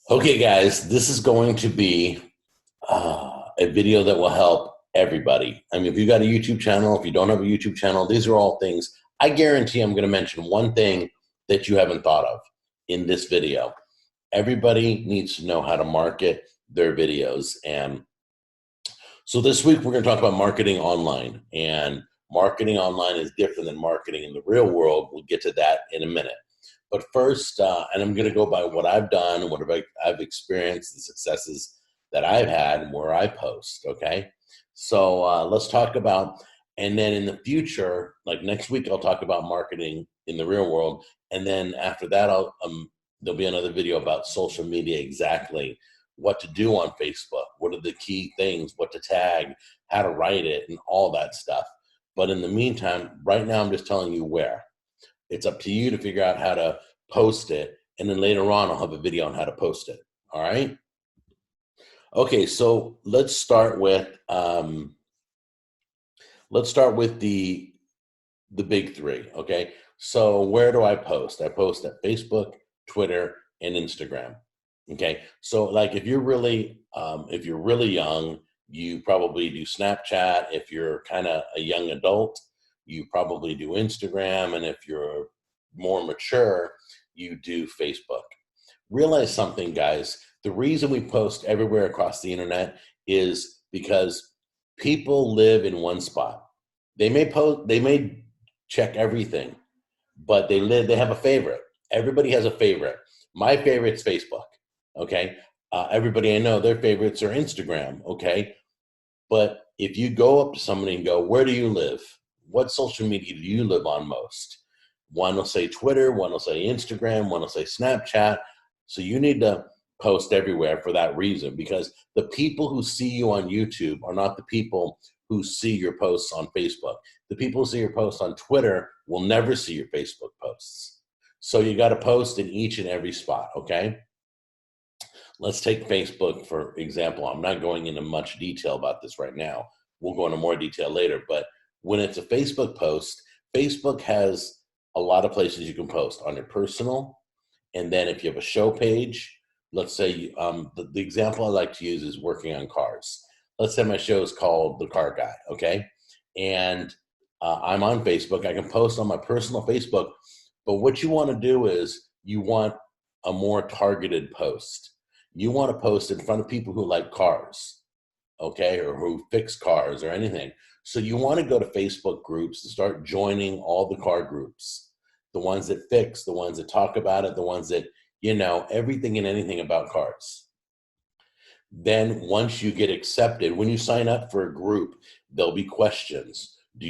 Okay, guys, this is going to be a video that will help everybody. I mean, if you got a YouTube channel, if you don't have a YouTube channel, these are all things. I guarantee I'm going to mention one thing that you haven't thought of in this video. Everybody needs to know how to market their videos. And so this week, we're going to talk about marketing online. And marketing online is different than marketing in the real world. We'll get to that in a minute. But first, and I'm going to go by what I've done and what I've experienced, the successes that I've had and where I post. Okay. So let's talk about, and then in the future, like next week, I'll talk about marketing in the real world. And then after that, there'll be another video about social media exactly what to do on Facebook, what are the key things, what to tag, how to write it, and all that stuff. But in the meantime, right now, I'm just telling you where. It's up to you to figure out how to post it. And then later on, I'll have a video on how to post it. All right. Okay. So let's start with the big three. Okay. So where do I post? I post at Facebook, Twitter, and Instagram. Okay. So like if you're really young, you probably do Snapchat. If you're kind of a young adult, you probably do Instagram. And if you're more mature, you do Facebook. Realize something, guys. The reason we post everywhere across the internet is because people live in one spot. They may check everything, but they have a favorite. Everybody has a favorite. My favorite's Facebook. Okay. Everybody I know, their favorites are Instagram. Okay. But if you go up to somebody and go, where do you live? What social media do you live on most? One will say Twitter, one will say Instagram, one will say Snapchat. So you need to post everywhere for that reason, because the people who see you on YouTube are not the people who see your posts on Facebook. The people who see your posts on Twitter will never see your Facebook posts. So you got to post in each and every spot, okay? Let's take Facebook for example. I'm not going into much detail about this right now. We'll go into more detail later. But when it's a Facebook post, Facebook has a lot of places you can post on your personal. And then if you have a show page, let's say the example I like to use is working on cars. Let's say my show is called The Car Guy, okay? And I'm on Facebook. I can post on my personal Facebook. But what you want to do is you want a more targeted post. You want to post in front of people who like cars, okay, or who fix cars or anything. So you want to go to Facebook groups and start joining all the car groups, the ones that fix, the ones that talk about it, the ones that, everything and anything about cars. Then once you get accepted, when you sign up for a group, there'll be questions. Are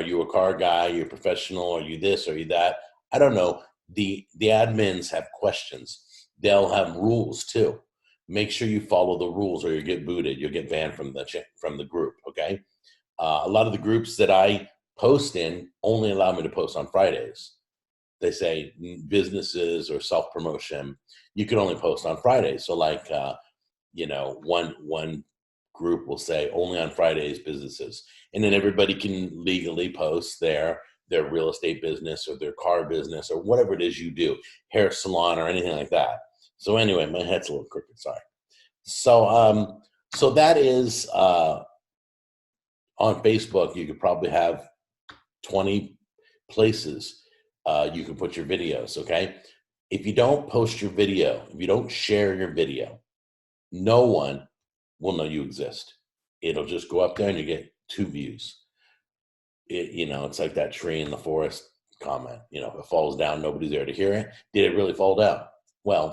you a car guy? You're a professional? Are you this? Are you that? I don't know. The admins have questions. They'll have rules too. Make sure you follow the rules, or you get booted. You'll get banned from the group. Okay. A lot of the groups that I post in only allow me to post on Fridays. They say businesses or self promotion, you can only post on Fridays. So like, one group will say only on Fridays businesses, and then everybody can legally post their real estate business or their car business or whatever it is you do, hair salon or anything like that. So anyway, my head's a little crooked. Sorry. So that is on Facebook. You could probably have 20 places you can put your videos. Okay. If you don't post your video, if you don't share your video, no one will know you exist. It'll just go up there and you get 2 views. It's like that tree in the forest comment. If it falls down, nobody's there to hear it. Did it really fall down? Well,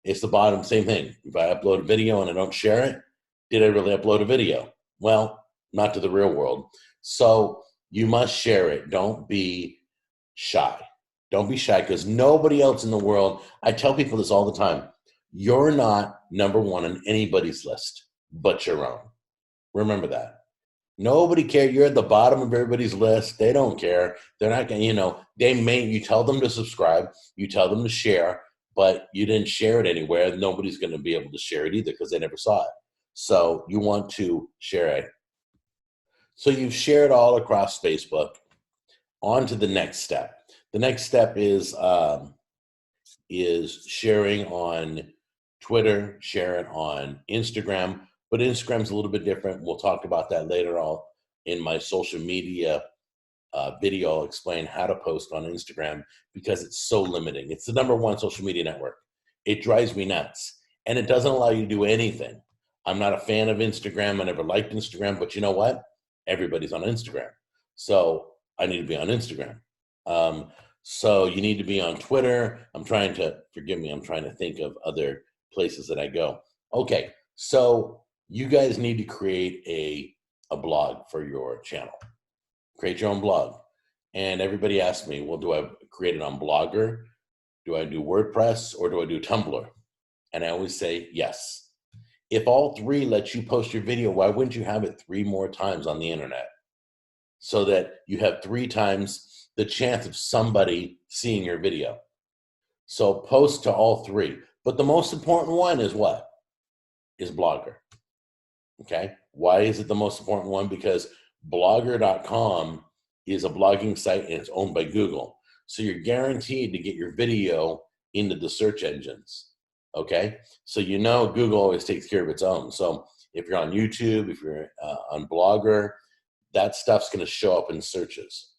it's the bottom, same thing. If I upload a video and I don't share it, did I really upload a video? Well, not to the real world. So you must share it. Don't be shy. Don't be shy, because nobody else in the world, I tell people this all the time, you're not number one on anybody's list but your own. Remember that. Nobody cares. You're at the bottom of everybody's list. They don't care. They're not going to, you tell them to subscribe, you tell them to share, but you didn't share it anywhere. Nobody's going to be able to share it either because they never saw it. So you want to share it. So you've shared all across Facebook. On to the next step. The next step is sharing on Twitter, share it on Instagram, but Instagram's a little bit different. We'll talk about that later on in my social media video. I'll explain how to post on Instagram because it's so limiting. It's the #1 social media network. It drives me nuts, and it doesn't allow you to do anything. I'm not a fan of Instagram. I never liked Instagram, but you know what? Everybody's on Instagram. So I need to be on Instagram. So you need to be on Twitter. Forgive me, I'm trying to think of other places that I go. Okay, so you guys need to create a blog for your channel. Create your own blog. And everybody asks me, well, do I create it on Blogger? Do I do WordPress, or do I do Tumblr? And I always say yes. If all three let you post your video, why wouldn't you have it 3 more times on the internet? So that you have 3 times the chance of somebody seeing your video. So post to all 3. But the most important one is what? Is Blogger. Okay? Why is it the most important one? Because Blogger.com is a blogging site and it's owned by Google. So you're guaranteed to get your video into the search engines. Okay? So you know Google always takes care of its own. So if you're on YouTube, if you're on Blogger, that stuff's going to show up in searches.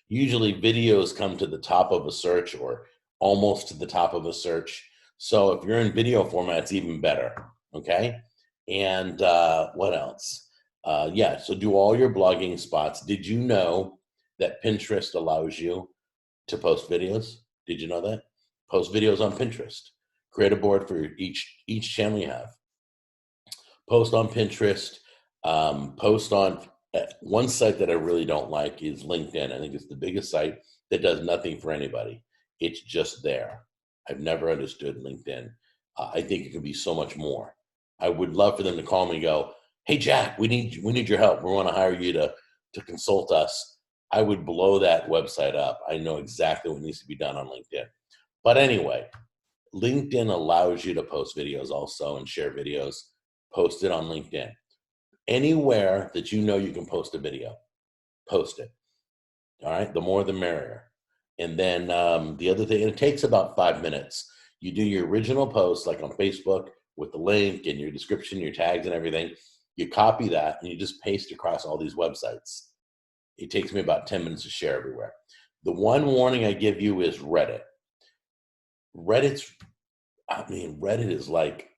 Usually videos come to the top of a search or almost to the top of a search. So if you're in video format, it's even better. Okay? And what else? So do all your blogging spots. Did you know that Pinterest allows you to post videos? Did you know that? Post videos on Pinterest. Create a board for each channel you have. Post on Pinterest. Post on one site that I really don't like is LinkedIn. I think it's the biggest site that does nothing for anybody. It's just there. I've never understood LinkedIn. I think it could be so much more. I would love for them to call me and go, hey, Jack, we need your help. We want to hire you to consult us. I would blow that website up. I know exactly what needs to be done on LinkedIn. But anyway, LinkedIn allows you to post videos also and share videos. Post it on LinkedIn. Anywhere that you know you can post a video, post it. All right? The more the merrier. And then the other thing, and it takes about 5 minutes. You do your original post, like on Facebook, with the link and your description, your tags and everything. You copy that and you just paste across all these websites. It takes me about 10 minutes to share everywhere. The one warning I give you is Reddit. Reddit is like,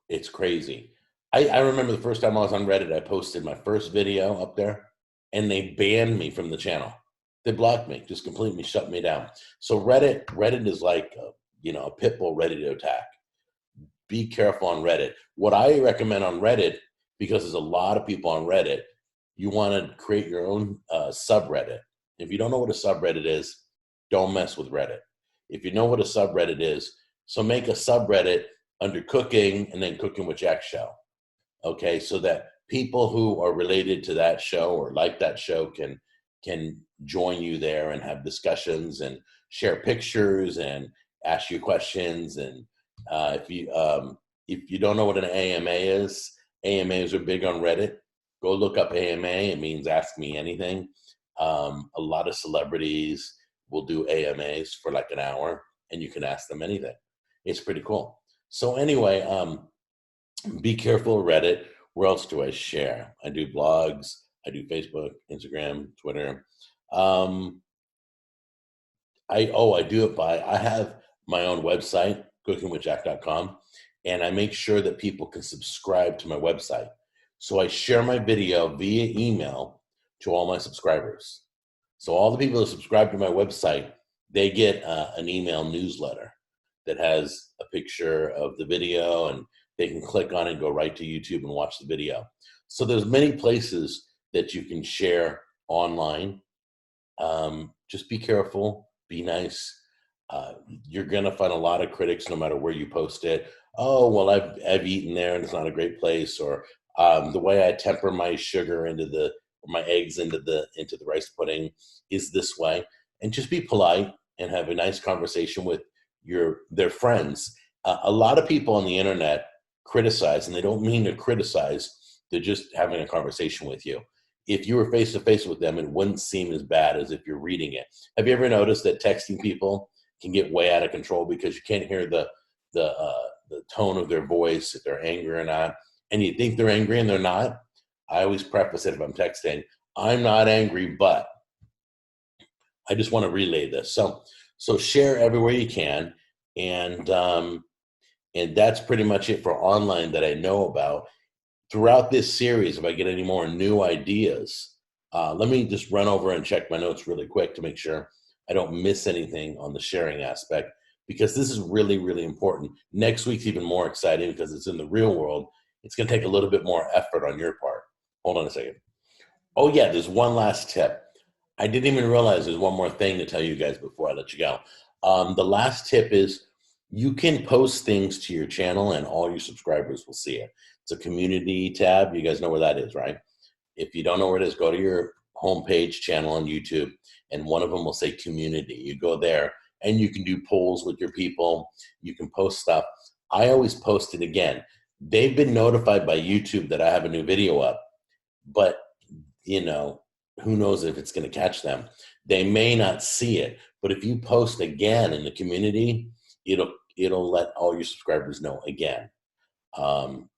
it's crazy. I remember the first time I was on Reddit, I posted my first video up there and they banned me from the channel. They blocked me, just completely shut me down. So Reddit is like, a pit bull ready to attack. Be careful on Reddit. What I recommend on Reddit, because there's a lot of people on Reddit, you want to create your own subreddit. If you don't know what a subreddit is, don't mess with Reddit. If you know what a subreddit is, so make a subreddit under cooking and then Cooking with Jack show. Okay, so that people who are related to that show or like that show can join you there and have discussions and share pictures and ask you questions. And if you don't know what an AMA is, AMAs are big on Reddit. Go look up AMA. It means Ask Me Anything. A lot of celebrities will do AMAs for like an hour, and you can ask them anything. It's pretty cool. So anyway, be careful of Reddit. Where else do I share? I do blogs. I do Facebook, Instagram, Twitter. I have my own website, cookingwithjack.com, and I make sure that people can subscribe to my website. So I share my video via email to all my subscribers. So all the people that subscribe to my website, they get an email newsletter that has a picture of the video, and they can click on it and go right to YouTube and watch the video. So there's many places that you can share online. Just be careful, be nice. You're gonna find a lot of critics no matter where you post it. Oh, well, I've eaten there and it's not a great place, or the way I temper my sugar my eggs into the rice pudding is this way. And just be polite and have a nice conversation with their friends. A lot of people on the internet criticize, and they don't mean to criticize. They're just having a conversation with you. If you were face to face with them, it wouldn't seem as bad as if you're reading it. Have you ever noticed that texting people can get way out of control because you can't hear the the tone of their voice, if they're angry or not. And you think they're angry and they're not. I always preface it if I'm texting, I'm not angry, but I just want to relay this. So share everywhere you can, and that's pretty much it for online that I know about. Throughout this series, if I get any more new ideas, let me just run over and check my notes really quick to make sure I don't miss anything on the sharing aspect, because this is really, really important. Next week's even more exciting because it's in the real world. It's going to take a little bit more effort on your part. Hold on a second. Oh, yeah, there's one last tip. I didn't even realize there's one more thing to tell you guys before I let you go. The last tip is you can post things to your channel and all your subscribers will see it. It's a community tab. You guys know where that is, right? If you don't know where it is, go to your homepage channel on YouTube, and one of them will say community. You go there and you can do polls with your people. You can post stuff. I always post it again. They've been notified by YouTube that I have a new video up, but who knows if it's going to catch them. They may not see it, but if you post again in the community, it'll let all your subscribers know again.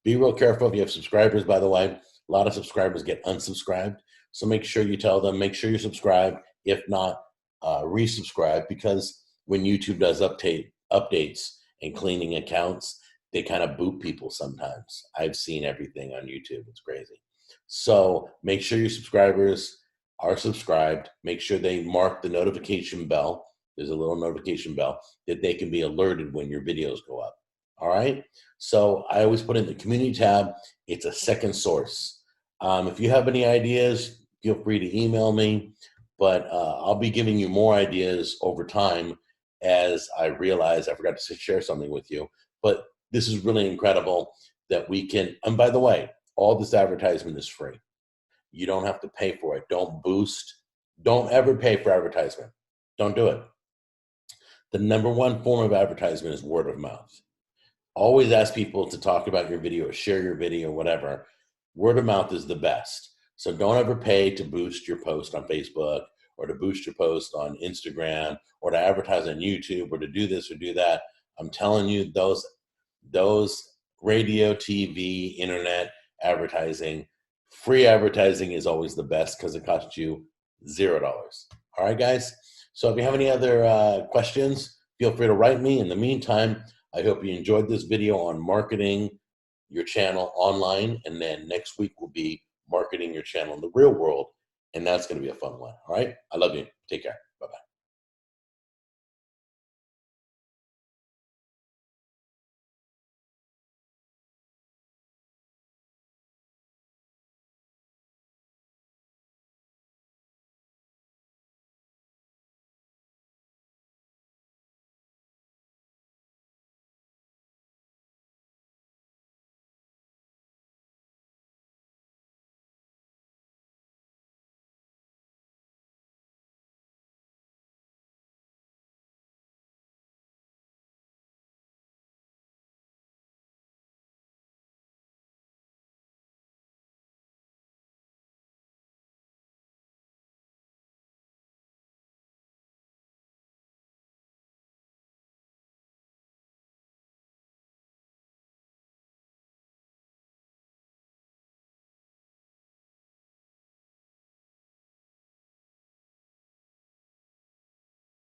Be real careful if you have subscribers, by the way. A lot of subscribers get unsubscribed. So make sure you tell them, make sure you subscribe. If not, resubscribe, because when YouTube does updates and cleaning accounts, they kind of boot people sometimes. I've seen everything on YouTube. It's crazy. So make sure your subscribers are subscribed. Make sure they mark the notification bell. There's a little notification bell that they can be alerted when your videos go up. All right. So I always put in the community tab. It's a second source. If you have any ideas, feel free to email me, but I'll be giving you more ideas over time as I realize I forgot to share something with you. But this is really incredible that we can, and by the way, all this advertisement is free. You don't have to pay for it. Don't boost. Don't ever pay for advertisement. Don't do it. The number one form of advertisement is word of mouth. Always ask people to talk about your video or share your video, whatever. Word of mouth is the best. So don't ever pay to boost your post on Facebook or to boost your post on Instagram or to advertise on YouTube or to do this or do that. I'm telling you, those radio, TV, internet advertising, free advertising is always the best because it costs you $0. All right, guys? So if you have any other questions, feel free to write me. In the meantime, I hope you enjoyed this video on marketing your channel online, and then next week will be marketing your channel in the real world, and that's going to be a fun one. All right? I love you. Take care.